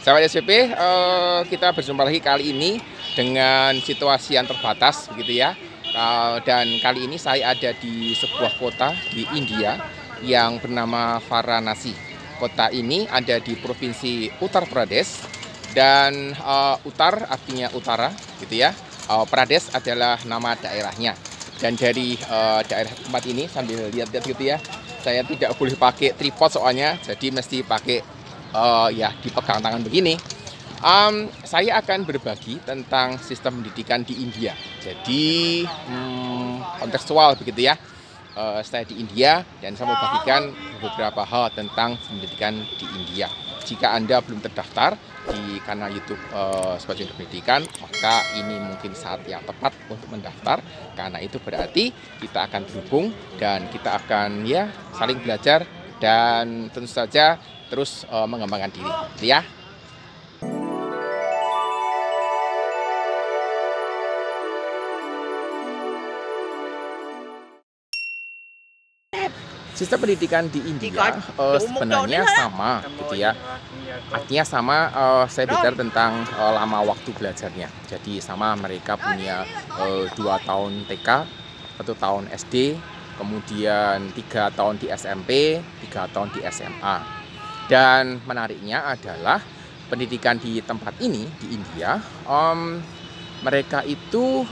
Sahabat SPP, kita berjumpa lagi kali ini dengan situasi yang terbatas begitu ya. Dan kali ini saya ada di sebuah kota di India yang bernama Varanasi. Kota ini ada di provinsi Uttar Pradesh dan Uttar artinya utara gitu ya. Pradesh adalah nama daerahnya. Dan dari daerah tempat ini sambil lihat-lihat gitu ya, saya tidak boleh pakai tripod soalnya, jadi mesti pakai ya dipegang tangan begini. Saya akan berbagi tentang sistem pendidikan di India. Jadi kontekstual begitu ya. Saya di India dan saya mau bagikan beberapa hal tentang pendidikan di India. Jika Anda belum terdaftar di kanal YouTube Sebagai Pendidikan, maka ini mungkin saat yang tepat untuk mendaftar. Karena itu berarti kita akan berhubung dan kita akan ya saling belajar dan tentu saja terus mengembangkan diri, gitu ya. Sistem pendidikan di India sebenarnya sama, gitu ya. Artinya sama, saya bicara tentang lama waktu belajarnya. Jadi sama, mereka punya 2 tahun TK, 1 tahun SD, kemudian 3 tahun di SMP, 3 tahun di SMA. Dan menariknya adalah pendidikan di tempat ini di India, mereka itu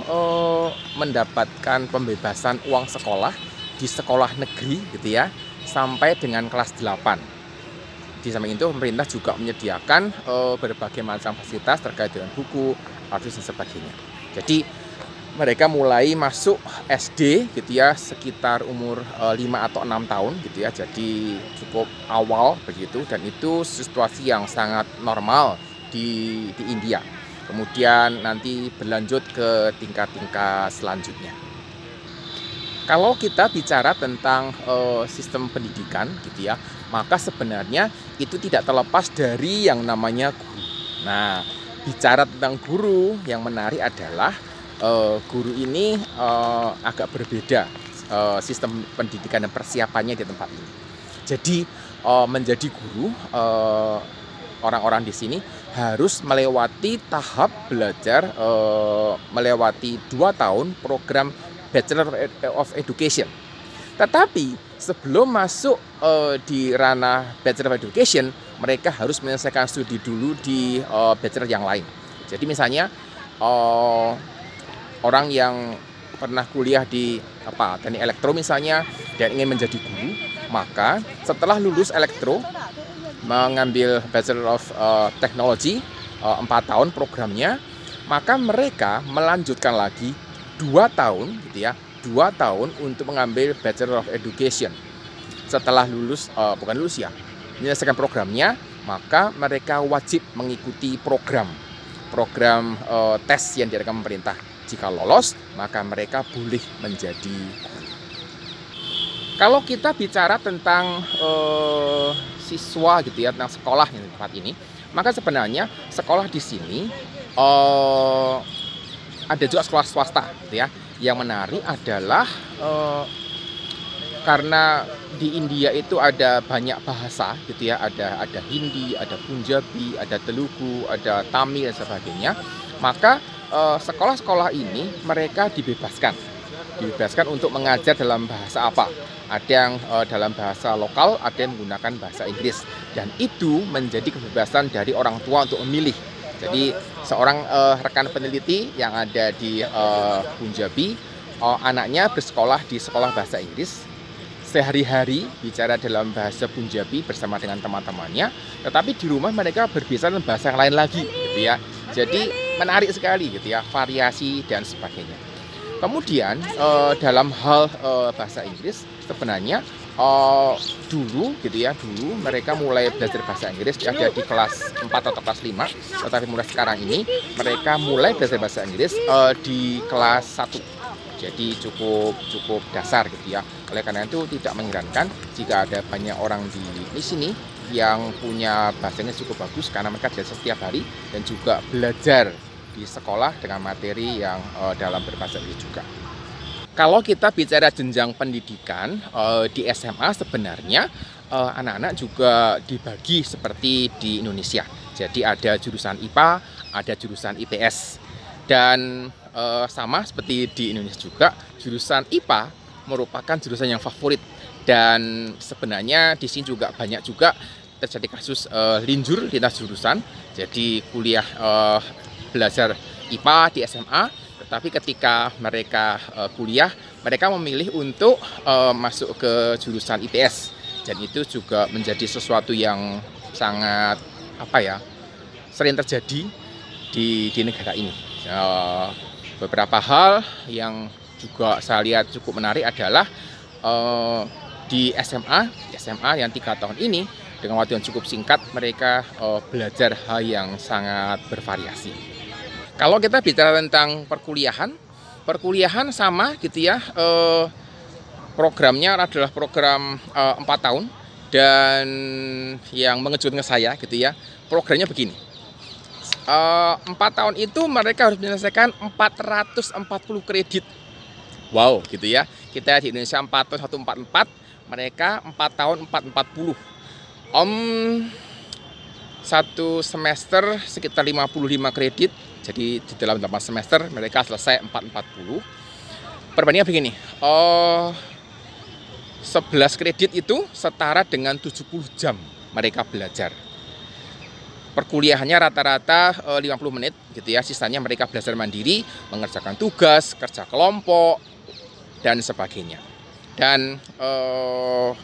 mendapatkan pembebasan uang sekolah di sekolah negeri gitu ya sampai dengan kelas 8. Di samping itu pemerintah juga menyediakan berbagai macam fasilitas terkait dengan buku, artis dan sebagainya. Jadi mereka mulai masuk SD gitu ya sekitar umur 5 atau 6 tahun gitu ya. Jadi cukup awal begitu, dan itu situasi yang sangat normal di India. Kemudian nanti berlanjut ke tingkat-tingkat selanjutnya. Kalau kita bicara tentang sistem pendidikan gitu ya, maka sebenarnya itu tidak terlepas dari yang namanya guru. Nah, bicara tentang guru, yang menarik adalah guru ini agak berbeda sistem pendidikan dan persiapannya di tempat ini. Jadi menjadi guru, orang-orang di sini harus melewati tahap belajar, melewati 2 tahun program Bachelor of Education. Tetapi sebelum masuk di ranah Bachelor of Education, mereka harus menyelesaikan studi dulu di bachelor yang lain. Jadi misalnya orang yang pernah kuliah di teknik elektro misalnya dan ingin menjadi guru, maka setelah lulus elektro mengambil Bachelor of Technology 4 tahun programnya, maka mereka melanjutkan lagi 2 tahun gitu ya, 2 tahun untuk mengambil Bachelor of Education. Setelah lulus, bukan lulus ya, menyelesaikan programnya, maka mereka wajib mengikuti program tes yang diadakan pemerintah. Jika lolos, maka mereka boleh menjadi guru. Kalau kita bicara tentang siswa gitu ya, tentang sekolah yang di tempat ini, maka sebenarnya sekolah di sini ada juga sekolah swasta gitu ya. Yang menarik adalah karena di India itu ada banyak bahasa gitu ya, ada Hindi, ada Punjabi, ada Telugu, ada Tamil dan sebagainya. Maka sekolah-sekolah ini mereka dibebaskan untuk mengajar dalam bahasa apa. Ada yang dalam bahasa lokal, ada yang menggunakan bahasa Inggris, dan itu menjadi kebebasan dari orang tua untuk memilih. Jadi seorang rekan peneliti yang ada di Punjabi, anaknya bersekolah di sekolah bahasa Inggris, sehari-hari bicara dalam bahasa Punjabi bersama dengan teman-temannya, tetapi di rumah mereka berbicara dalam bahasa yang lain lagi gitu ya. Jadi menarik sekali gitu ya, variasi dan sebagainya. Kemudian dalam hal bahasa Inggris sebenarnya dulu gitu ya, dulu mereka mulai belajar bahasa Inggris ada di kelas 4 atau kelas 5, tetapi mulai sekarang ini mereka mulai belajar bahasa Inggris di kelas 1. Jadi cukup dasar gitu ya. Oleh karena itu tidak mengherankan jika ada banyak orang di sini yang punya bahasa Inggris cukup bagus, karena mereka belajar setiap hari dan juga belajar di sekolah dengan materi yang dalam berbahasa Inggris juga. Kalau kita bicara jenjang pendidikan di SMA sebenarnya anak-anak juga dibagi seperti di Indonesia. Jadi ada jurusan IPA, ada jurusan IPS. Dan sama seperti di Indonesia juga, jurusan IPA merupakan jurusan yang favorit. Dan sebenarnya di sini juga banyak juga terjadi kasus linjur lintas jurusan. Jadi kuliah belajar IPA di SMA, tetapi ketika mereka kuliah, mereka memilih untuk masuk ke jurusan IPS. Dan itu juga menjadi sesuatu yang sangat sering terjadi di negara ini. Beberapa hal yang juga saya lihat cukup menarik adalah di SMA yang 3 tahun ini dengan waktu yang cukup singkat mereka belajar hal yang sangat bervariasi. Kalau kita bicara tentang perkuliahan sama gitu ya. Programnya adalah program 4 tahun, dan yang mengejutkan saya gitu ya, programnya begini. 4 tahun itu mereka harus menyelesaikan 440 kredit. Wow gitu ya. Kita di Indonesia 4 tahun 144, mereka 4 tahun 440. Satu semester sekitar 55 kredit. Jadi di dalam 8 semester mereka selesai 440. Perbandingannya begini. 11 kredit itu setara dengan 70 jam mereka belajar. Perkuliahannya rata-rata 50 menit gitu ya. Sisanya mereka belajar mandiri, mengerjakan tugas, kerja kelompok, dan sebagainya. Dan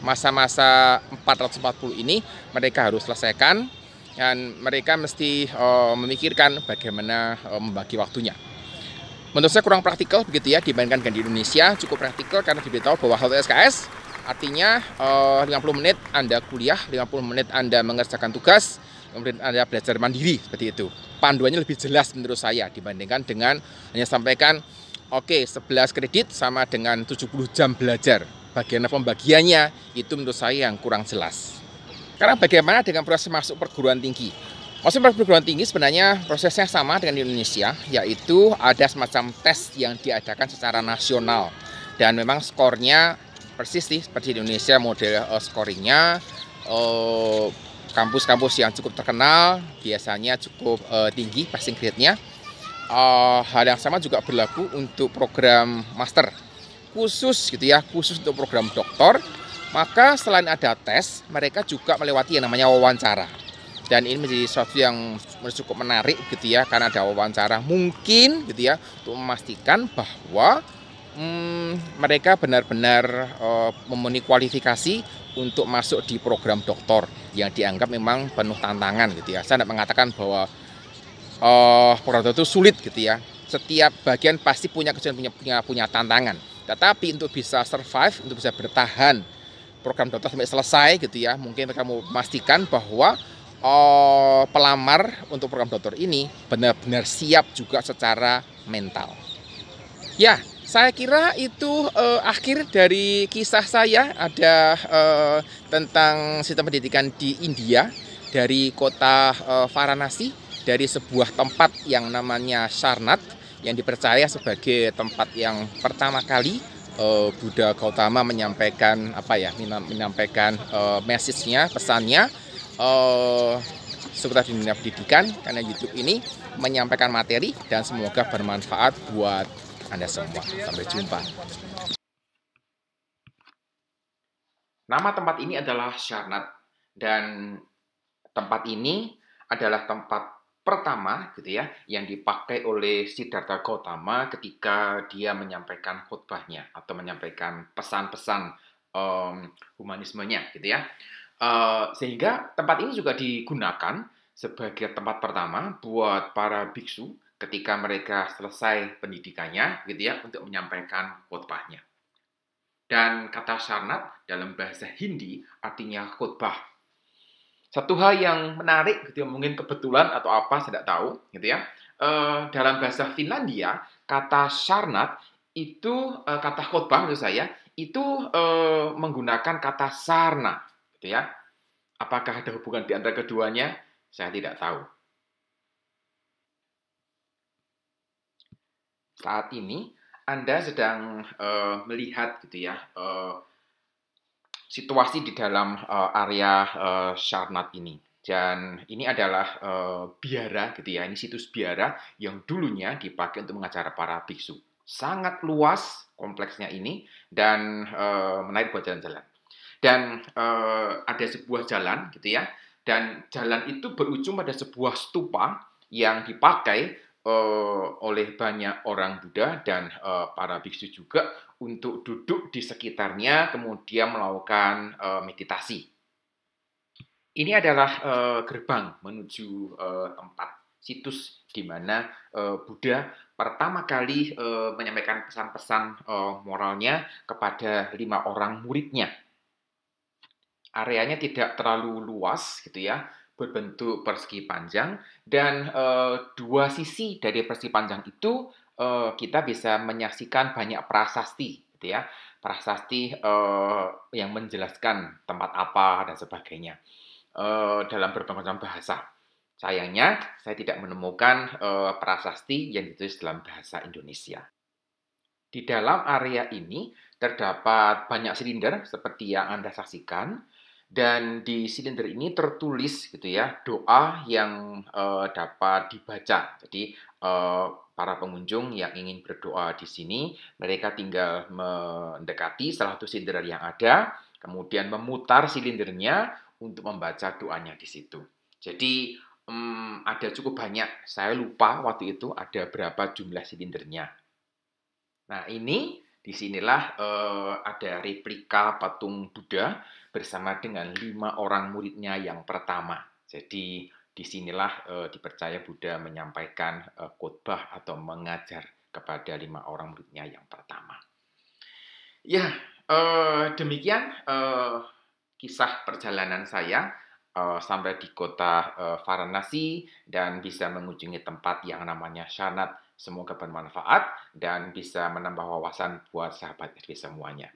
masa-masa 440 ini mereka harus selesaikan, dan mereka mesti memikirkan bagaimana membagi waktunya. Menurut saya kurang praktikal begitu ya dibandingkan dengan di Indonesia. Cukup praktikal karena diberitahu bahwa HTSKS artinya 50 menit Anda kuliah, 50 menit Anda mengerjakan tugas, kemudian Anda belajar mandiri, seperti itu. Panduannya lebih jelas menurut saya dibandingkan dengan hanya sampaikan oke, 11 kredit sama dengan 70 jam belajar. Bagian pembagiannya itu menurut saya yang kurang jelas. Karena bagaimana dengan proses masuk perguruan tinggi? Masuk perguruan tinggi sebenarnya prosesnya sama dengan di Indonesia, yaitu ada semacam tes yang diadakan secara nasional. Dan memang skornya persis sih seperti di Indonesia, model scoringnya. Kampus-kampus yang cukup terkenal biasanya cukup tinggi passing grade-nya. Hal yang sama juga berlaku untuk program master khusus gitu ya, khusus untuk program doktor. Maka selain ada tes, mereka juga melewati yang namanya wawancara. Dan ini menjadi sesuatu yang cukup menarik gitu ya, karena ada wawancara mungkin gitu ya untuk memastikan bahwa mereka benar-benar memenuhi kualifikasi untuk masuk di program doktor yang dianggap memang penuh tantangan gitu ya. Saya tidak mengatakan bahwa program doktor itu sulit gitu ya. Setiap bagian pasti punya punya tantangan. Tetapi untuk bisa survive, untuk bisa bertahan program dokter sampai selesai gitu ya, mungkin mereka mau memastikan bahwa pelamar untuk program dokter ini benar-benar siap juga secara mental. Ya, saya kira itu akhir dari kisah saya ada tentang sistem pendidikan di India, dari kota Varanasi, dari sebuah tempat yang namanya Sarnath, yang dipercaya sebagai tempat yang pertama kali Buddha Gautama menyampaikan menyampaikan message-nya, pesannya seputar dunia pendidikan, karena YouTube ini menyampaikan materi dan semoga bermanfaat buat Anda semua. Sampai jumpa. Nama tempat ini adalah Sarnath, dan tempat ini adalah tempat pertama gitu ya yang dipakai oleh Siddhartha Gautama ketika dia menyampaikan khutbahnya atau menyampaikan pesan-pesan humanismenya gitu ya. Sehingga tempat ini juga digunakan sebagai tempat pertama buat para biksu ketika mereka selesai pendidikannya gitu ya untuk menyampaikan khutbahnya. Dan kata Sarnath dalam bahasa Hindi artinya khutbah. Satu hal yang menarik gitu ya, mungkin kebetulan atau apa saya tidak tahu gitu ya. Dalam bahasa Finlandia kata Sarnath itu kata khutbah menurut saya itu menggunakan kata sarna gitu ya. Apakah ada hubungan di antara keduanya? Saya tidak tahu. Saat ini Anda sedang melihat gitu ya situasi di dalam area Sarnath ini. Dan ini adalah biara gitu ya, ini situs biara yang dulunya dipakai untuk mengajar para biksu. Sangat luas kompleksnya ini dan menarik buat jalan-jalan. Dan ada sebuah jalan gitu ya, dan jalan itu berujung pada sebuah stupa yang dipakai oleh banyak orang Buddha dan para biksu juga untuk duduk di sekitarnya kemudian melakukan meditasi. Ini adalah gerbang menuju tempat situs di mana Buddha pertama kali menyampaikan pesan-pesan moralnya kepada 5 orang muridnya. Areanya tidak terlalu luas gitu ya, berbentuk persegi panjang, dan dua sisi dari persegi panjang itu kita bisa menyaksikan banyak prasasti gitu ya, prasasti yang menjelaskan tempat apa dan sebagainya dalam berbagai macam bahasa. Sayangnya saya tidak menemukan prasasti yang ditulis dalam bahasa Indonesia. Di dalam area ini terdapat banyak silinder seperti yang Anda saksikan, dan di silinder ini tertulis gitu ya doa yang dapat dibaca. Jadi para pengunjung yang ingin berdoa di sini, mereka tinggal mendekati salah satu silinder yang ada, kemudian memutar silindernya untuk membaca doanya di situ. Jadi ada cukup banyak, saya lupa waktu itu ada berapa jumlah silindernya. Nah, disinilah ada replika patung Buddha bersama dengan 5 orang muridnya yang pertama. Jadi, disinilah dipercaya Buddha menyampaikan khotbah atau mengajar kepada 5 orang muridnya yang pertama. Ya, demikian kisah perjalanan saya sampai di kota Varanasi dan bisa mengunjungi tempat yang namanya Sarnath. Semoga bermanfaat dan bisa menambah wawasan buat sahabat RV semuanya.